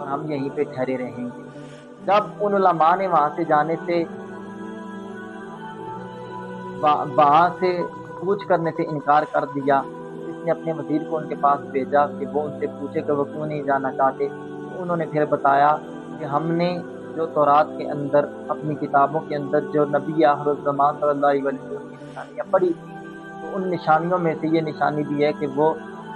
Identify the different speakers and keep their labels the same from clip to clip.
Speaker 1: اور ہم یہیں پہ ٹھہرے رہیں گے۔ جب ان علماء نے وہاں سے جانے سے وہاں سے کوچ کرنے سے انکار کر دیا، اس نے اپنے وزیر کو ان کے پاس بھیجا کہ وہ ان سے پوچھے کہ وہ کیوں نہیں جانا چاہتے۔ تو انہوں نے پھر بتایا کہ ہم نے جو تورات کے اندر اپنی کتابوں کے اندر جو نبی آخر الزمان صلی اللہ علیہ وسلم کی نشانیاں پڑھی تھی، تو ان نشانیوں میں سے یہ نشانی بھی ہے کہ وہ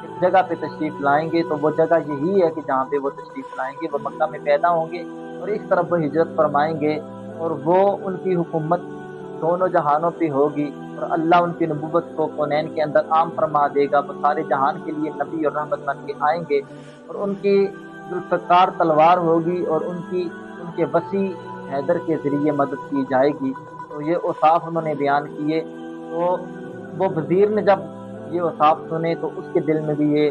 Speaker 1: ایک جگہ پہ تشریف لائیں گے، تو وہ جگہ یہی ہے کہ جہاں پہ وہ تشریف لائیں گے، وہ مکہ میں پیدا ہوں گے اور اس طرف وہ ہجرت فرمائیں گے، اور وہ ان کی حکومت دونوں جہانوں پہ ہوگی، اور اللہ ان کی نبوت کو کونین کے اندر عام فرما دے گا۔ وہ سارے جہان کے لیے نبی اور رحمت بن کے آئیں گے، اور ان کی ذوالفقار تلوار ہوگی، اور ان کے وسیع حیدر کے ذریعے مدد کی جائے گی۔ تو یہ اوصاف انہوں نے بیان کیے۔ تو وہ وزیر نے جب یہ اوصاف سنے تو اس کے دل میں بھی یہ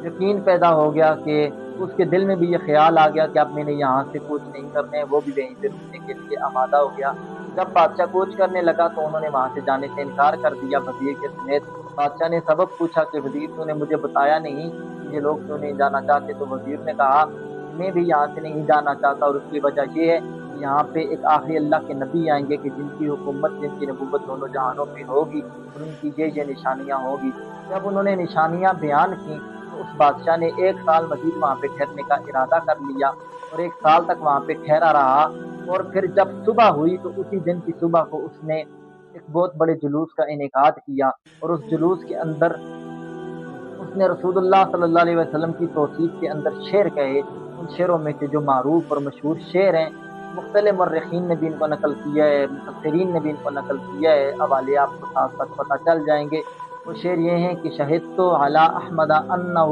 Speaker 1: یقین پیدا ہو گیا، کہ اس کے دل میں بھی یہ خیال آ گیا کہ اب میں نے یہاں سے کوچ نہیں کرنے، وہ بھی وہیں پہ رکنے کے لیے آمادہ ہو گیا۔ جب بادشاہ کوچ کرنے لگا تو انہوں نے وہاں سے جانے سے انکار کر دیا وزیر کے سمیت۔ بادشاہ نے سبب پوچھا کہ وزیر تو نے مجھے بتایا نہیں کہ یہ لوگ کیوں نہیں جانا چاہتے، تو وزیر نے کہا میں بھی یہاں سے نہیں جانا چاہتا، اور اس کی وجہ یہ ہے کہ یہاں پہ ایک آخری اللہ کے نبی آئیں گے کہ جن کی حکومت، جن کی نبوت دونوں جہانوں پہ ہوگی، اور ان کی یہ نشانیاں ہوگی۔ جب انہوں نے نشانیاں بیان کی تو اس بادشاہ نے 1 سال مزید وہاں پہ ٹھہرنے کا ارادہ کر لیا، اور 1 سال تک وہاں پہ ٹھہرا رہا۔ اور پھر جب صبح ہوئی تو اسی دن کی صبح کو اس نے ایک بہت بڑے جلوس کا انعقاد کیا، اور اس جلوس کے اندر اس نے رسول اللہ صلی اللہ علیہ وسلم کی توصیف کے اندر شعر کہے۔ ان شعروں میں سے جو معروف اور مشہور شعر ہیں، مختلف مرخین نے بھی ان کو نقل کیا ہے، مفسرین نے بھی ان کو نقل کیا ہے، حوالے آپ کو ساتھ ساتھ پتہ چل جائیں گے۔ وہ شعر یہ ہیں کہ شہدت علی احمد انہ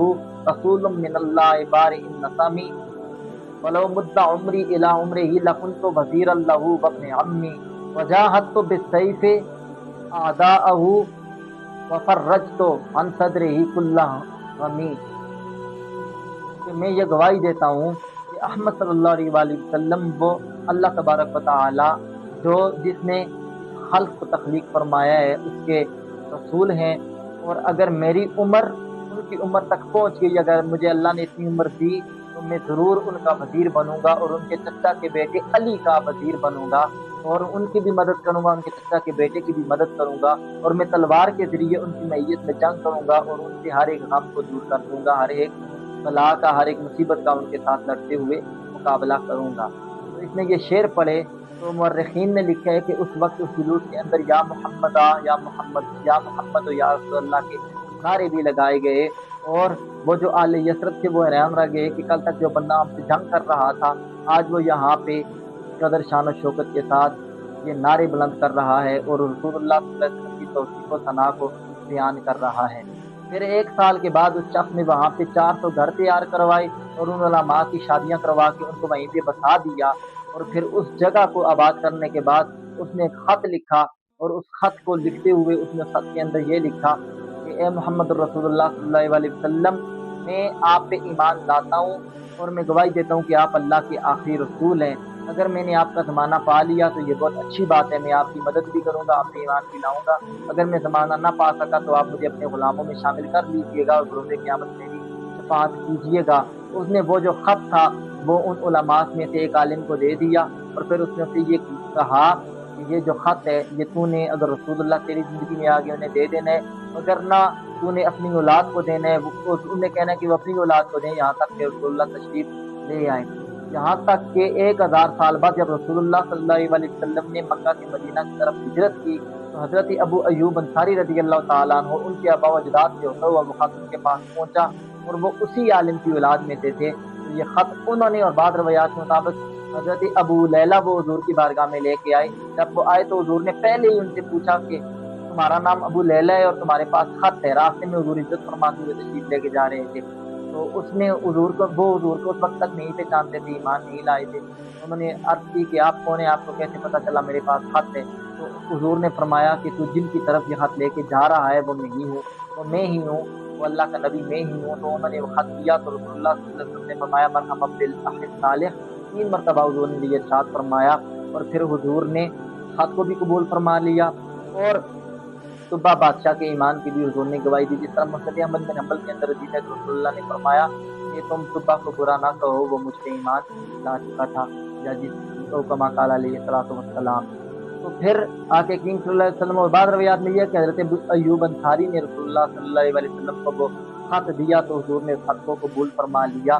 Speaker 1: رسول من اللہ بارئ النسمی، ولو مد عمری الی عمرہ لکنت وزیرا لہ وابن عمی، وجاہدت بالسیف اعداءہ وفرجت عن صدرہ کل غمی۔ کہ میں یہ گواہی دیتا ہوں کہ احمد صلی اللہ علیہ وآلہ وسلم وہ اللہ تبارک و تعالی جو جس نے خلق کو تخلیق فرمایا ہے اس کے رسول ہیں، اور اگر میری عمر ان کی عمر تک پہنچ گئی، اگر مجھے اللہ نے اتنی عمر دی تو میں ضرور ان کا وزیر بنوں گا، اور ان کے چچا کے بیٹے علی کا وزیر بنوں گا، اور ان کی بھی مدد کروں گا، ان کے چچا کے بیٹے کی بھی مدد کروں گا، اور میں تلوار کے ذریعے ان کی معیت میں جنگ کروں گا، اور ان سے ہر ایک غم کو دور کر دوں گا، ہر ایک بلا کا، ہر ایک مصیبت کا ان کے ساتھ لڑتے ہوئے مقابلہ کروں گا۔ تو اس نے یہ شعر پڑھے تو مورخین نے لکھا ہے کہ اس وقت اس جلوس کے اندر یا محمد یا محمد، یا محمد یا رسول اللہ کے نعرے بھی لگائے گئے، اور وہ جو آل یسرب تھے وہ حیران رہ گئے کہ کل تک جو بندہ ہم سے جنگ کر رہا تھا، آج وہ یہاں پہ قدر شان و شوکت کے ساتھ یہ نعرے بلند کر رہا ہے، اور رسول اللہ صلی اللہ علیہ وسلم کی توصیف و ثنا کو بیان کر رہا ہے۔ پھر 1 سال کے بعد اس شخص نے وہاں پہ 400 گھر تیار کروائے، اور ان علماء کی شادیاں کروا کے ان کو وہیں پہ بسا دیا، اور پھر اس جگہ کو آباد کرنے کے بعد اس نے ایک خط لکھا، اور اس خط کو لکھتے ہوئے اس نے خط کے اندر یہ لکھا کہ اے محمد رسول اللہ صلی اللہ علیہ وسلم، میں آپ پہ ایمان لاتا ہوں، اور میں گواہی دیتا ہوں کہ آپ اللہ کے آخری رسول ہیں۔ اگر میں نے آپ کا زمانہ پا لیا تو یہ بہت اچھی بات ہے، میں آپ کی مدد بھی کروں گا، آپ پہ ایمان بھی لاؤں گا۔ اگر میں زمانہ نہ پا سکا تو آپ مجھے اپنے غلاموں میں شامل کر لیجیے گا، اور بروز قیامت میری شفاعت کیجیے گا۔ اس نے وہ جو خط تھا وہ ان علماء میں سے ایک عالم کو دے دیا، اور پھر اس نے اسے یہ کہا کہ یہ جو خط ہے یہ تو نے اگر رسول اللہ تیری زندگی میں آگے انہیں دے دینا ہے، اگر نہ تو نے اپنی اولاد کو دینا ہے، انہیں کہنا ہے کہ وہ اپنی اولاد کو دیں، یہاں تک کہ رسول اللہ تشریف لے آئیں۔ یہاں تک کہ 1000 سال بعد جب رسول اللہ صلی اللہ علیہ وسلم نے مکہ سے مدینہ کی طرف ہجرت کی تو حضرت ابو ایوب انصاری رضی اللہ تعالیٰ عنہ ان کے آباء و اجداد سے ہوتا ہوا وہ خط ان کے پاس پہنچا، اور وہ اسی عالم کی اولاد میں سے تھے۔ تو یہ خط انہوں نے، اور بعض روایات کے مطابق حضرت ابو لیلہ وہ حضور کی بارگاہ میں لے کے آئے۔ جب وہ آئے تو حضور نے پہلے ہی ان سے پوچھا کہ تمہارا نام ابو لیلہ ہے اور تمہارے پاس خط ہے، راستے میں حضور عزت فرماتے ہوئے تشریف لے کے جا رہے تھے۔ تو اس نے حضور کو اس وقت تک نہیں پہچانتے تھے، ایمان نہیں لائے تھے۔ انہوں نے عرض کی کہ آپ کون ہیں، آپ کو کیسے پتہ چلا میرے پاس خط ہے؟ تو حضور نے فرمایا کہ تو جن کی طرف یہ خط لے کے جا رہا ہے وہ میں ہی ہوں، وہ میں ہی ہوں، وہ اللہ کا نبی میں ہی ہوں۔ تو انہوں نے وہ خط دیا تو رسول اللہ صلی اللہ علیہ وسلم نے فرمایا مرحبا بالاخ الصالح، 3 مرتبہ حضور نے یہ ارشاد فرمایا، اور پھر حضور نے خط کو بھی قبول فرما لیا، اور صبح بادشاہ کے ایمان کی بھی حضور نے گواہی دی، جس طرح مسند احمد بن حنبل کے اندر حدیث ہے کہ رسول اللہ نے فرمایا کہ تم صبح کو برا نہ کہو، وہ مجھ پہ ایمان لا چکا تھا، یا جس کو کما قال علیہ الصلوۃ والسلام۔ تو پھر آقا کریم صلی اللہ علیہ وسلم، اور بعض روایات میں یہ کہ حضرت ابو ایوب انصاری نے رسول اللہ صلی اللہ علیہ وسلم کو وہ خط دیا تو حضور نے اس خط کو قبول فرما لیا۔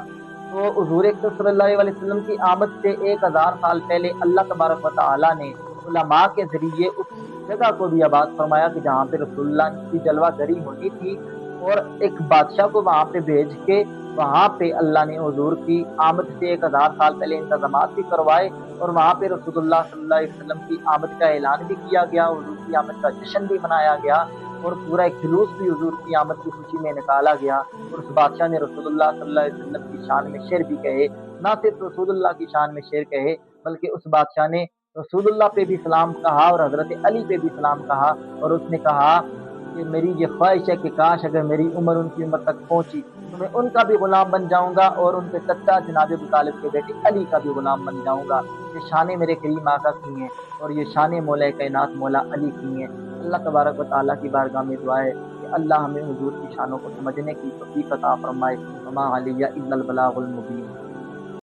Speaker 1: تو حضور اکرم صلی اللہ علیہ وسلم کی آمد سے 1000 سال پہلے اللہ تبارک و تعالیٰ نے علماء کے ذریعے اس جگہ کو بھی آباد فرمایا کہ جہاں پہ رسول اللہ کی جلوہ گری ہونی تھی، اور ایک بادشاہ کو وہاں پہ بھیج کے وہاں پہ اللہ نے حضور کی آمد سے 1000 سال پہلے انتظامات بھی کروائے، اور وہاں پہ رسول اللہ صلی اللہ علیہ وسلم کی آمد کا اعلان بھی کیا گیا، حضور کی آمد کا جشن بھی منایا گیا، اور پورا ایک جلوس بھی حضور کی آمد کی خوشی میں نکالا گیا۔ اور اس بادشاہ نے رسول اللہ صلی اللہ علیہ وسلم کی شان میں شعر بھی کہے، نہ صرف رسول اللہ کی شان میں شعر کہے، بلکہ اس بادشاہ نے رسول اللہ پہ بھی سلام کہا اور حضرت علی پہ بھی سلام کہا، اور اس نے کہا کہ میری یہ خواہش ہے کہ کاش اگر میری عمر ان کی عمر تک پہنچی تو میں ان کا بھی غلام بن جاؤں گا، اور ان کے چچا جناب ابو طالب کے بیٹے علی کا بھی غلام بن جاؤں گا۔ یہ شان میرے کریم آقا کی ہیں، اور یہ شان مولا کائنات مولا علی کی ہیں۔ اللہ تبارک و تعالیٰ کی بارگاہ میں دعا ہے کہ اللہ ہمیں حضور کی شانوں کو سمجھنے کی توفیق عطا فرمائے۔ وما علیہ الا البلاغ المبین۔